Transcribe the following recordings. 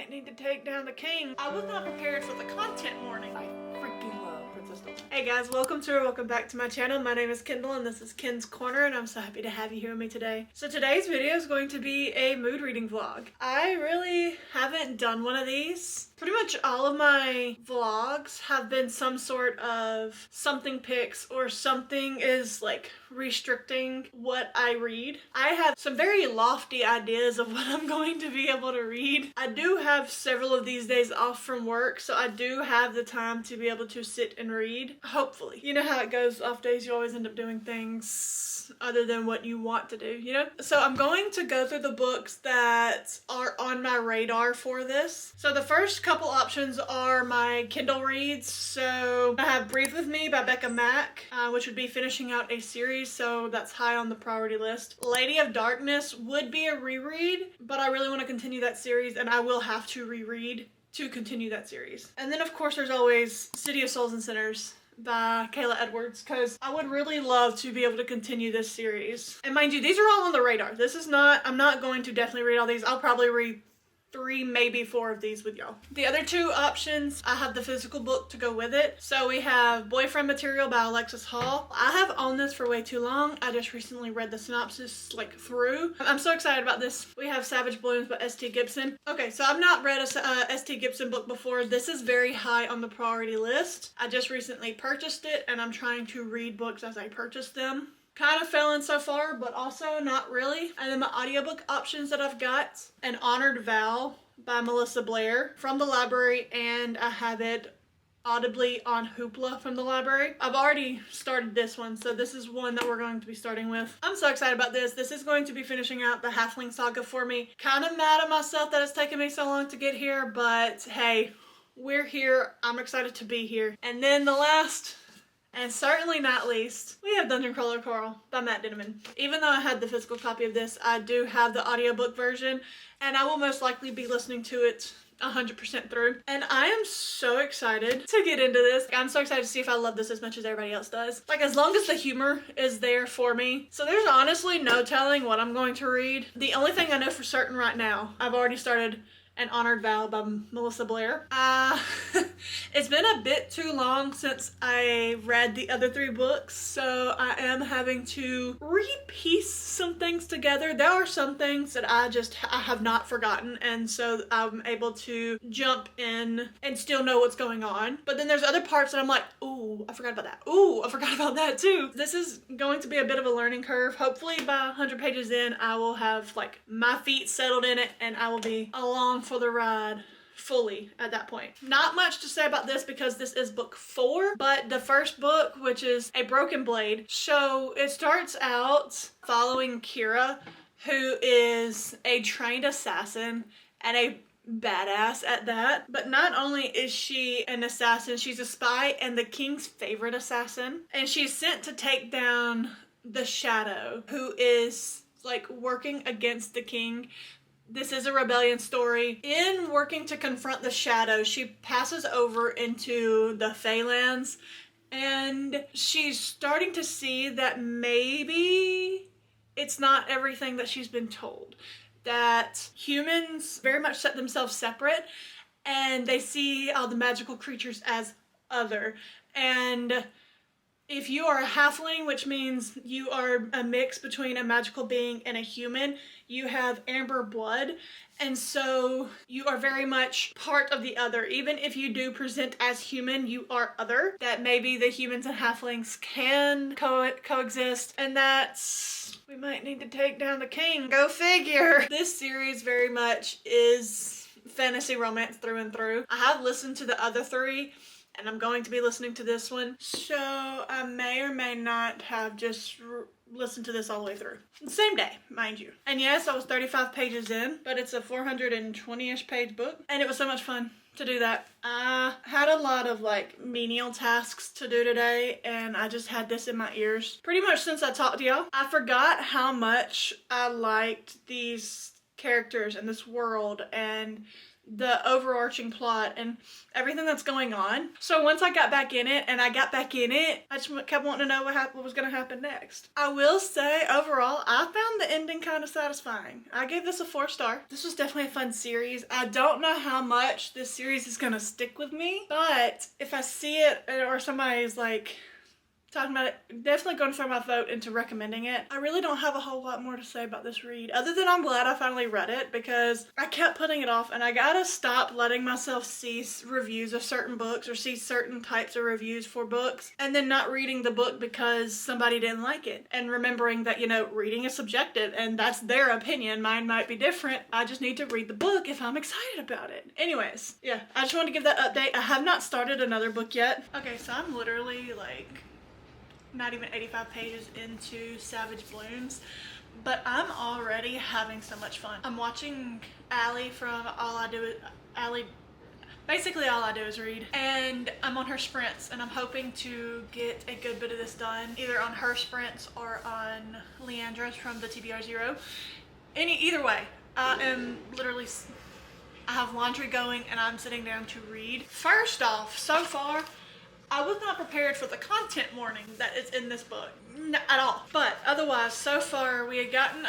might need to take down the king. I was not prepared for the content warning. I freaking love Princess Diana. Hey guys, welcome back to my channel. My name is Kendall and this is Ken's Corner and I'm so happy to have you here with me today. So today's video is going to be a mood reading vlog. I really haven't done one of these. Pretty much all of my vlogs have been some sort of something pics or something is like restricting what I read. I have some very lofty ideas of what I'm going to be able to read. I do have several of these days off from work, so I do have the time to be able to sit and read. Hopefully. You know how it goes, off days you always end up doing things other than what you want to do, you know? So I'm going to go through the books that are on my radar for this. So the first couple options are my Kindle reads. So I have Breathe With Me by Becca Mack, which would be finishing out a series, so that's high on the priority list. Lady of Darkness would be a reread, but I really want to continue that series and I will have to reread to continue that series. And then of course there's always City of Souls and Sinners by Kayla Edwards, because I would really love to be able to continue this series. And mind you, these are all on the radar. This is not, I'm not going to definitely read all these. I'll probably read 3, maybe 4 of these with y'all. The other 2 options, I have the physical book to go with it. So we have Boyfriend Material by Alexis Hall. I have owned this for way too long. I just recently read the synopsis like through. I'm so excited about this. We have Savage Blooms by S.T. Gibson. Okay, so I've not read a S.T. Gibson book before. This is very high on the priority list. I just recently purchased it and I'm trying to read books as I purchase them. Kind of failing so far, but also not really. And then my audiobook options that I've got, An Honored Vow by Melissa Blair from the library, and I have it audibly on Hoopla from the library. I've already started this one, so this is one that we're going to be starting with. I'm so excited about this. This is going to be finishing out the Halfling saga for me. Kind of mad at myself that it's taken me so long to get here, but hey, we're here. I'm excited to be here. And then the last, and certainly not least, we have Dungeon Crawler Carl by Matt Dinneman. Even though I had the physical copy of this, I do have the audiobook version, and I will most likely be listening to it 100% through. And I am so excited to get into this. I'm so excited to see if I love this as much as everybody else does. Like, as long as the humor is there for me. So there's honestly no telling what I'm going to read. The only thing I know for certain right now, I've already started An Honored Vow by Melissa Blair. It's been a bit too long since I read the other 3 books, so I am having to repiece some things together. There are some things that I have not forgotten, and so I'm able to jump in and still know what's going on. But then there's other parts that I'm like, ooh, I forgot about that. Ooh, I forgot about that too. This is going to be a bit of a learning curve. Hopefully by 100 pages in, I will have like my feet settled in it and I will be along for the ride fully at that point. Not much to say about this because this is book 4, but the first book, which is A Broken Blade, so it starts out following Kira, who is a trained assassin and a badass at that. But not only is she an assassin, she's a spy and the king's favorite assassin, and she's sent to take down the Shadow, who is like working against the king. This is a rebellion story. In working to confront the Shadow, she passes over into the Feylands, and she's starting to see that maybe it's not everything that she's been told. That humans very much set themselves separate, and they see all the magical creatures as other. And if you are a halfling, which means you are a mix between a magical being and a human, you have amber blood, and so you are very much part of the other. Even if you do present as human, you are other. That maybe the humans and halflings can coexist, and that's, we might need to take down the king. Go figure. This series very much is fantasy romance through and through. I have listened to the other 3, and I'm going to be listening to this one, so I may or may not have just listened to this all the way through. The same day, mind you. And yes, I was 35 pages in, but it's a 420-ish page book, and it was so much fun to do that. I had a lot of like menial tasks to do today, and I just had this in my ears pretty much since I talked to y'all. I forgot how much I liked these characters and this world and the overarching plot and everything that's going on. So once I got back in it, I just kept wanting to know what was going to happen next. I will say, overall, I found the ending kind of satisfying. I gave this a 4-star. This was definitely a fun series. I don't know how much this series is going to stick with me, but if I see it or somebody's like talking about it, definitely going to throw my vote into recommending it. I really don't have a whole lot more to say about this read, other than I'm glad I finally read it, because I kept putting it off, and I gotta stop letting myself see reviews of certain books or see certain types of reviews for books and then not reading the book because somebody didn't like it, and remembering that, you know, reading is subjective and that's their opinion. Mine might be different. I just need to read the book if I'm excited about it. Anyways, yeah, I just wanted to give that update. I have not started another book yet. Okay, so I'm literally like not even 85 pages into Savage Blooms, but I'm already having so much fun. I'm watching Allie from basically All I Do Is Read, and I'm on her sprints, and I'm hoping to get a good bit of this done, either on her sprints or on Leandra's from the TBR Zero. Either way, I am literally, I have laundry going and I'm sitting down to read. First off, so far, I was not prepared for the content warning that is in this book at all. But otherwise, so far, we had gotten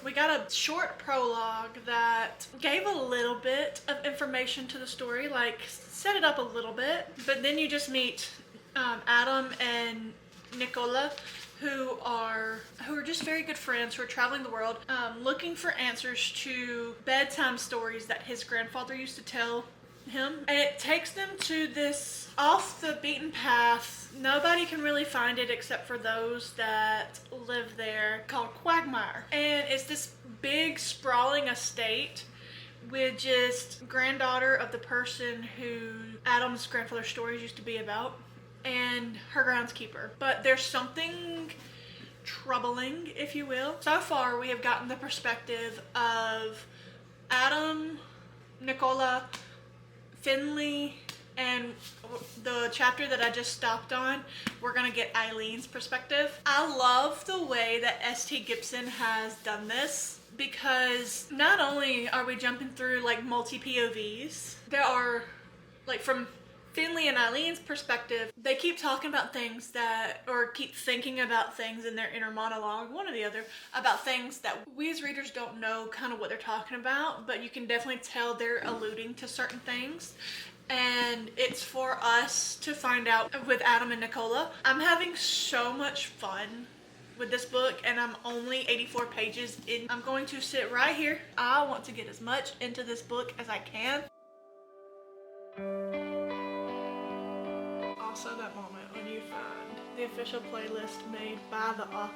we got a short prologue that gave a little bit of information to the story, like set it up a little bit. But then you just meet Adam and Nicola, who are just very good friends who are traveling the world, looking for answers to bedtime stories that his grandfather used to tell him. And it takes them to this off the beaten path, nobody can really find it except for those that live there, called Quagmire. And it's this big sprawling estate with just granddaughter of the person who Adam's grandfather's stories used to be about, and her groundskeeper. But there's something troubling, if you will. So far we have gotten the perspective of Adam, Nicola, Finley, and the chapter that I just stopped on, we're gonna get Eileen's perspective. I love the way that S.T. Gibson has done this, because not only are we jumping through like multi-POVs, there are, like, from Finley and Eileen's perspective, they keep talking about things or keep thinking about things in their inner monologue, one or the other, about things that we as readers don't know kind of what they're talking about, but you can definitely tell they're alluding to certain things. And it's for us to find out with Adam and Nicola. I'm having so much fun with this book, and I'm only 84 pages in. I'm going to sit right here. I want to get as much into this book as I can. Also that moment when you find the official playlist made by the author.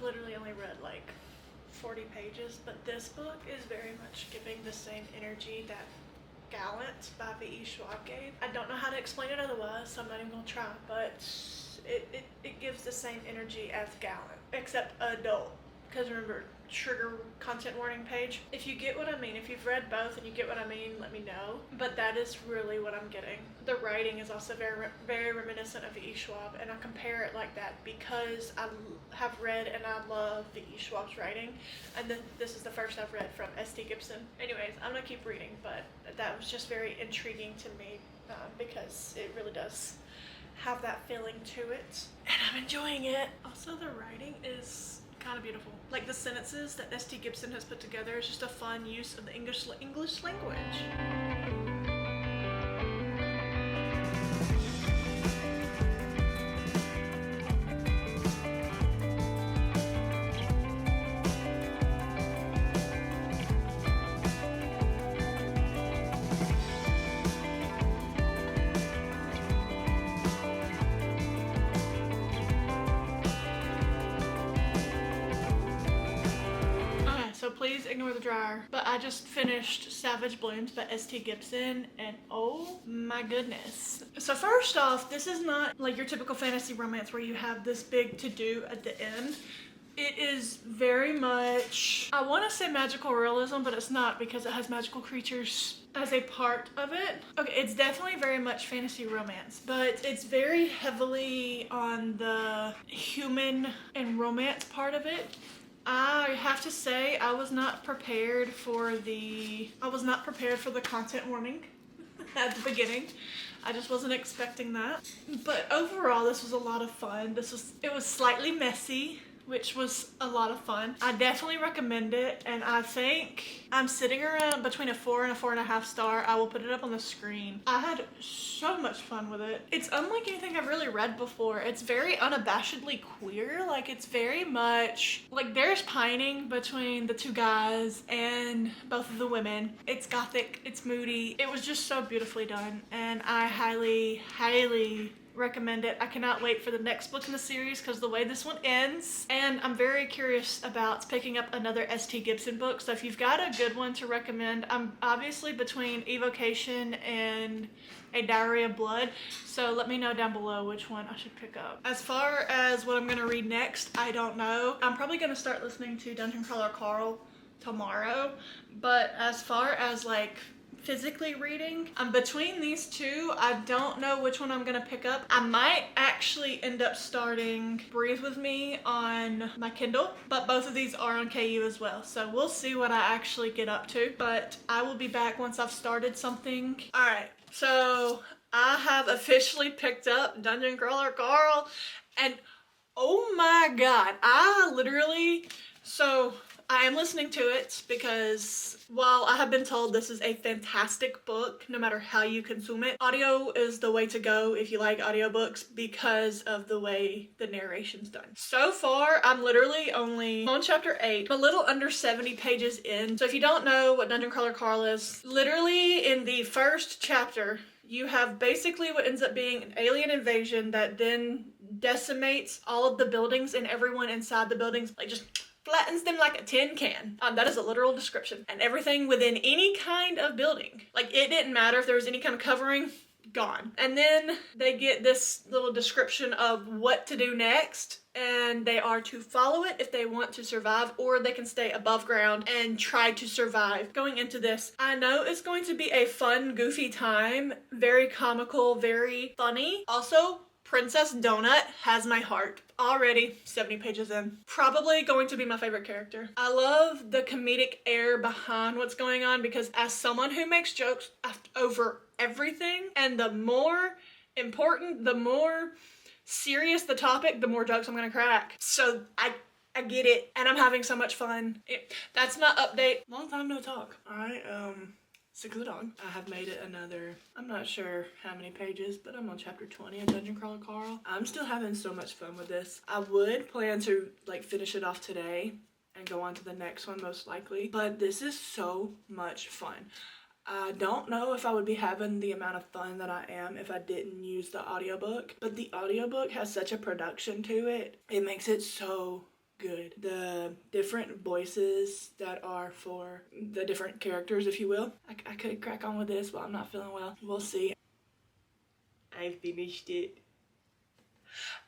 Literally only read like 40 pages, but this book is very much giving the same energy that Gallant by V.E. Schwab gave. I don't know how to explain it otherwise, so I'm not even gonna try, but it gives the same energy as Gallant, except adult. Because remember, trigger content warning page. If you get what I mean, if you've read both and you get what I mean, let me know. But that is really what I'm getting. The writing is also very, very reminiscent of V.E. Schwab, and I compare it like that because I have read and I love V.E. Schwab's writing, and then this is the first I've read from S.T. Gibson. Anyways, I'm gonna keep reading, but that was just very intriguing to me because it really does have that feeling to it. And I'm enjoying it. Also, the writing is kind of beautiful. Like the sentences that S.T. Gibson has put together is just a fun use of the English language. So please ignore the dryer. But I just finished Savage Blooms by S.T. Gibson, and oh my goodness. So first off, this is not like your typical fantasy romance where you have this big to-do at the end. It is very much, I want to say magical realism, but it's not because it has magical creatures as a part of it. Okay, it's definitely very much fantasy romance, but it's very heavily on the human and romance part of it. I have to say I was not prepared for the content warning at the beginning. I just wasn't expecting that. But overall, this was a lot of fun. It was slightly messy, which was a lot of fun. I definitely recommend it, and I think I'm sitting around between a 4 and a 4.5 star. I will put it up on the screen. I had so much fun with it. It's unlike anything I've really read before. It's very unabashedly queer. Like, it's very much like there's pining between the two guys and both of the women. It's gothic, it's moody. It was just so beautifully done, and I highly, highly recommend it. I cannot wait for the next book in the series because the way this one ends, and I'm very curious about picking up another S.T. Gibson book. So if you've got a good one to recommend, I'm obviously between Evocation and A Diary of Blood, so let me know down below which one I should pick up. As far as what I'm gonna read next, I don't know. I'm probably gonna start listening to Dungeon Crawler Carl tomorrow, but as far as like physically reading, I'm between these two. I don't know which one I'm gonna pick up. I might actually end up starting Breathe With Me on my Kindle, but both of these are on KU as well, so we'll see what I actually get up to, but I will be back once I've started something. All right, so I have officially picked up Dungeon Crawler Carl, and oh my god, I am listening to it because while I have been told this is a fantastic book, no matter how you consume it, audio is the way to go if you like audiobooks because of the way the narration's done. So far, I'm literally only on chapter 8, a little under 70 pages in. So if you don't know what Dungeon Crawler Carl is, literally in the first chapter, you have basically what ends up being an alien invasion that then decimates all of the buildings and everyone inside the buildings, like just flattens them like a tin can. That is a literal description. And everything within any kind of building. Like, it didn't matter if there was any kind of covering, gone. And then they get this little description of what to do next, and they are to follow it if they want to survive, or they can stay above ground and try to survive. Going into this, I know it's going to be a fun, goofy time. Very comical, very funny. Also, Princess Donut has my heart. Already 70 pages in. Probably going to be my favorite character. I love the comedic air behind what's going on because as someone who makes jokes over everything, and the more important, the more serious the topic, the more jokes I'm gonna crack. So I get it, and I'm having so much fun. That's my update. Long time no talk. Alright, sick of the dog. I have made it another, I'm not sure how many pages, but I'm on chapter 20 of Dungeon Crawler Carl. I'm still having so much fun with this. I would plan to like finish it off today and go on to the next one most likely, but this is so much fun. I don't know if I would be having the amount of fun that I am if I didn't use the audiobook, but the audiobook has such a production to it. It makes it so good. The different voices that are for the different characters, if you will. I could crack on with this, but I'm not feeling well. We'll see. I finished it.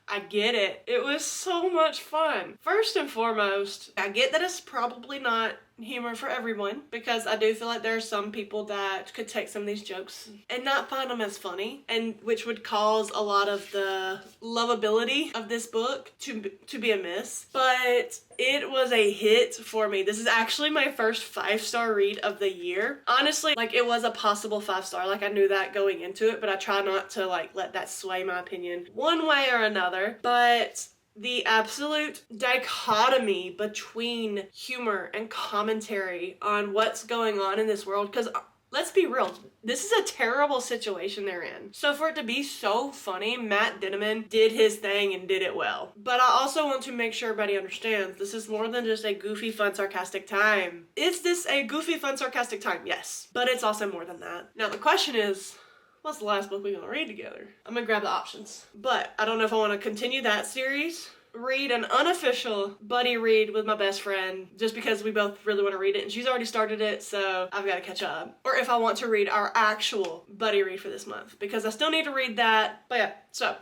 I get it. It was so much fun. First and foremost, I get that it's probably not humor for everyone, because I do feel like there are some people that could take some of these jokes and not find them as funny, and which would cause a lot of the lovability of this book to be amiss. But it was a hit for me. This is actually my first 5-star read of the year. Honestly, like, it was a possible 5-star. Like, I knew that going into it, but I try not to like let that sway my opinion one way or another. But the absolute dichotomy between humor and commentary on what's going on in this world, because let's be real, this is a terrible situation they're in. So for it to be so funny, Matt Dinniman did his thing and did it well. But I also want to make sure everybody understands this is more than just a goofy, fun, sarcastic time. Is this a goofy, fun, sarcastic time? Yes. But it's also more than that. Now the question is, what's the last book we're gonna read together? I'm gonna grab the options. But I don't know if I want to continue that series, read an unofficial buddy read with my best friend, just because we both really want to read it and she's already started it, so I've got to catch up. Or if I want to read our actual buddy read for this month, because I still need to read that. But yeah, so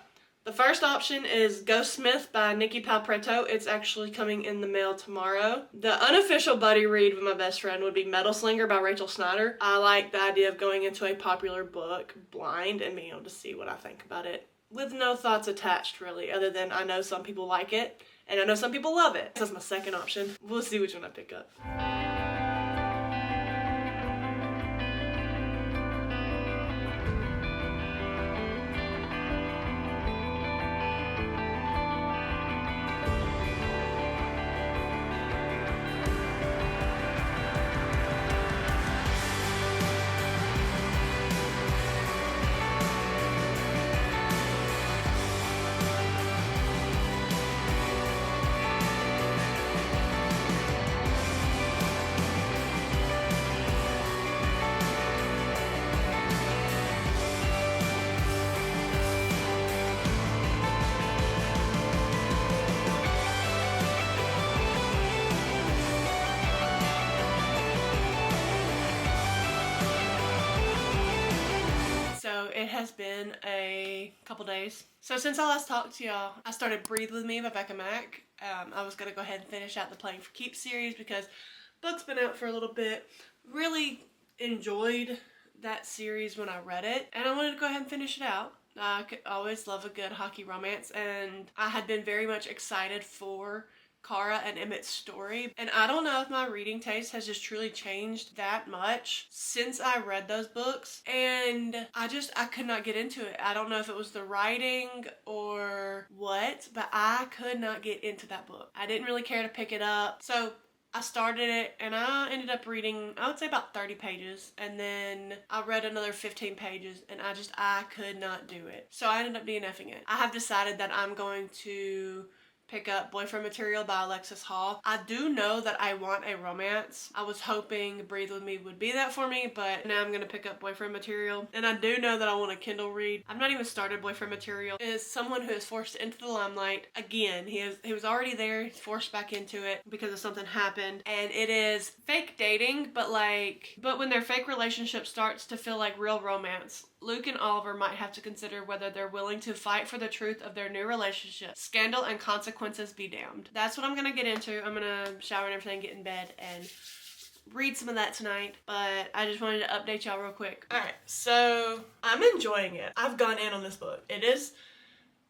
the first option is Ghost Smith by Nikki Palpretto. It's actually coming in the mail tomorrow. The unofficial buddy read with my best friend would be Metal Slinger by Rachel Snyder. I like the idea of going into a popular book blind and being able to see what I think about it, with no thoughts attached really, other than I know some people like it and I know some people love it. That's my second option. We'll see which one I pick up. It has been a couple days. So since I last talked to y'all, I started Breathe With Me by Becca Mack. I was going to go ahead and finish out the Playing for Keeps series because the book's been out for a little bit. Really enjoyed that series when I read it, and I wanted to go ahead and finish it out. I could always love a good hockey romance, and I had been very much excited for Kara and Emmett's story. And I don't know if my reading taste has just truly changed that much since I read those books. And I could not get into it. I don't know if it was the writing or what, but I could not get into that book. I didn't really care to pick it up. So I started it and I ended up reading, I would say about 30 pages. And then I read another 15 pages and I could not do it. So I ended up DNFing it. I have decided that I'm going to pick up Boyfriend Material by Alexis Hall. I do know that I want a romance. I was hoping Breathe With Me would be that for me, but now I'm gonna pick up Boyfriend Material. And I do know that I want a Kindle read. I've not even started Boyfriend Material. It is someone who is forced into the limelight again. He was already there, he's forced back into it because of something happened. And it is fake dating, but when their fake relationship starts to feel like real romance, Luke and Oliver might have to consider whether they're willing to fight for the truth of their new relationship. Scandal and consequences be damned. That's what I'm gonna get into. I'm gonna shower and everything, get in bed, and read some of that tonight. But I just wanted to update y'all real quick. Alright, so I'm enjoying it. I've gone in on this book. It is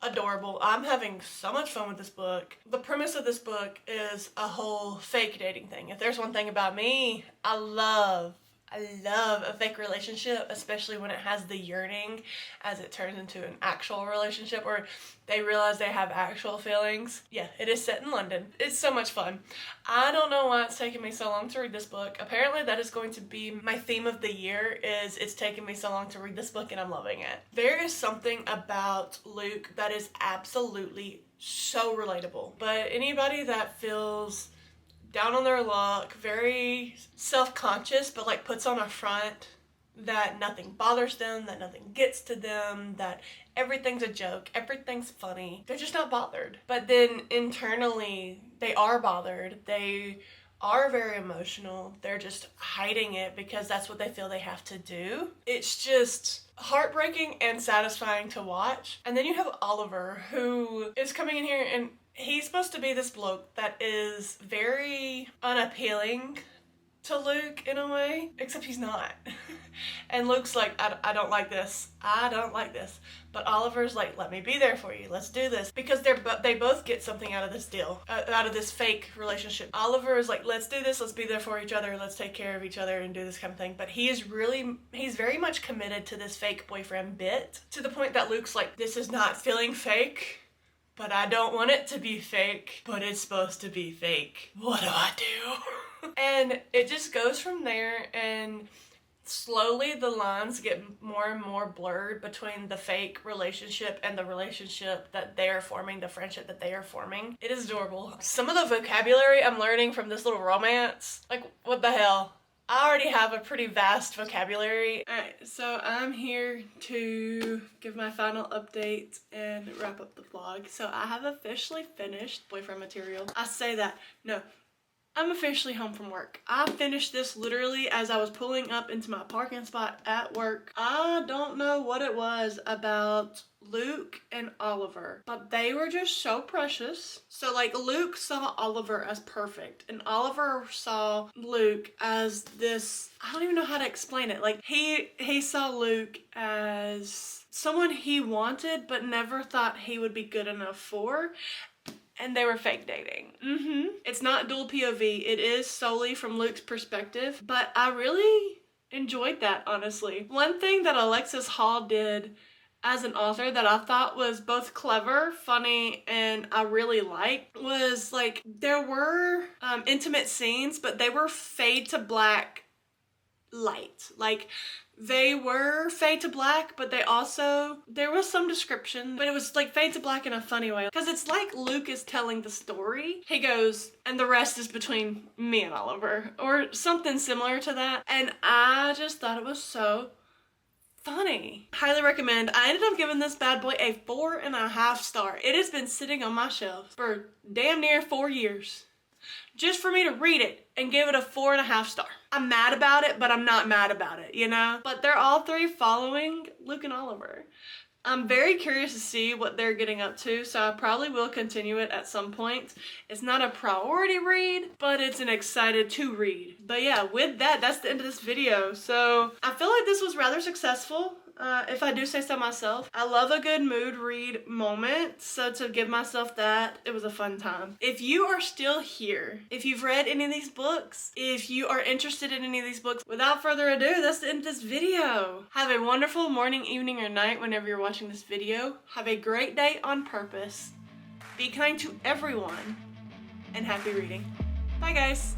adorable. I'm having so much fun with this book. The premise of this book is a whole fake dating thing. If there's one thing about me, I love a fake relationship, especially when it has the yearning as it turns into an actual relationship, or they realize they have actual feelings. Yeah, it is set in London. It's so much fun. I don't know why it's taken me so long to read this book. Apparently that is going to be my theme of the year, is it's taken me so long to read this book and I'm loving it. There is something about Luke that is absolutely so relatable. But anybody that feels down on their luck, very self-conscious, but like puts on a front that nothing bothers them, that nothing gets to them, that everything's a joke, everything's funny. They're just not bothered. But then internally, they are bothered. They are very emotional. They're just hiding it because that's what they feel they have to do. It's just heartbreaking and satisfying to watch. And then you have Oliver, who is coming in here and he's supposed to be this bloke that is very unappealing to Luke in a way, except he's not. And Luke's like, I don't like this. I don't like this. But Oliver's like, let me be there for you. Let's do this. Because they both get something out of this deal, out of this fake relationship. Oliver is like, let's do this. Let's be there for each other. Let's take care of each other and do this kind of thing. But he's very much committed to this fake boyfriend bit, to the point that Luke's like, this is not feeling fake, but I don't want it to be fake, but it's supposed to be fake. What do I do? And it just goes from there, and slowly the lines get more and more blurred between the fake relationship and the relationship that they are forming, the friendship that they are forming. It is adorable. Some of the vocabulary I'm learning from this little romance, like, what the hell? I already have a pretty vast vocabulary. Alright, so I'm here to give my final update and wrap up the vlog. So I have officially finished boyfriend material. I say that, no. I'm officially home from work. I finished this literally as I was pulling up into my parking spot at work. I don't know what it was about Luke and Oliver, but they were just so precious. So like, Luke saw Oliver as perfect, and Oliver saw Luke as this, I don't even know how to explain it. Like, he saw Luke as someone he wanted but never thought he would be good enough for. And they were fake dating. It's not dual POV. It is solely from Luke's perspective, but I really enjoyed that, honestly. One thing that Alexis Hall did as an author that I thought was both clever, funny, and I really liked was, like, there were intimate scenes, but they were fade to black light. Like, they were fade to black, but there was some description, but it was like fade to black in a funny way. Because it's like Luke is telling the story. He goes, and the rest is between me and Oliver, or something similar to that. And I just thought it was so funny. Highly recommend. I ended up giving this bad boy a 4.5 star. It has been sitting on my shelf for damn near 4 years. Just for me to read it and give it a 4.5 star. I'm mad about it, but I'm not mad about it, you know? But they're all three following Luke and Oliver. I'm very curious to see what they're getting up to, so I probably will continue it at some point. It's not a priority read, but it's an excited to read. But yeah, with that, that's the end of this video. So I feel like this was rather successful. If I do say so myself. I love a good mood read moment, so to give myself that, it was a fun time. If you are still here, if you've read any of these books, if you are interested in any of these books, without further ado, that's the end of this video. Have a wonderful morning, evening, or night whenever you're watching this video. Have a great day on purpose. Be kind to everyone, and happy reading. Bye, guys.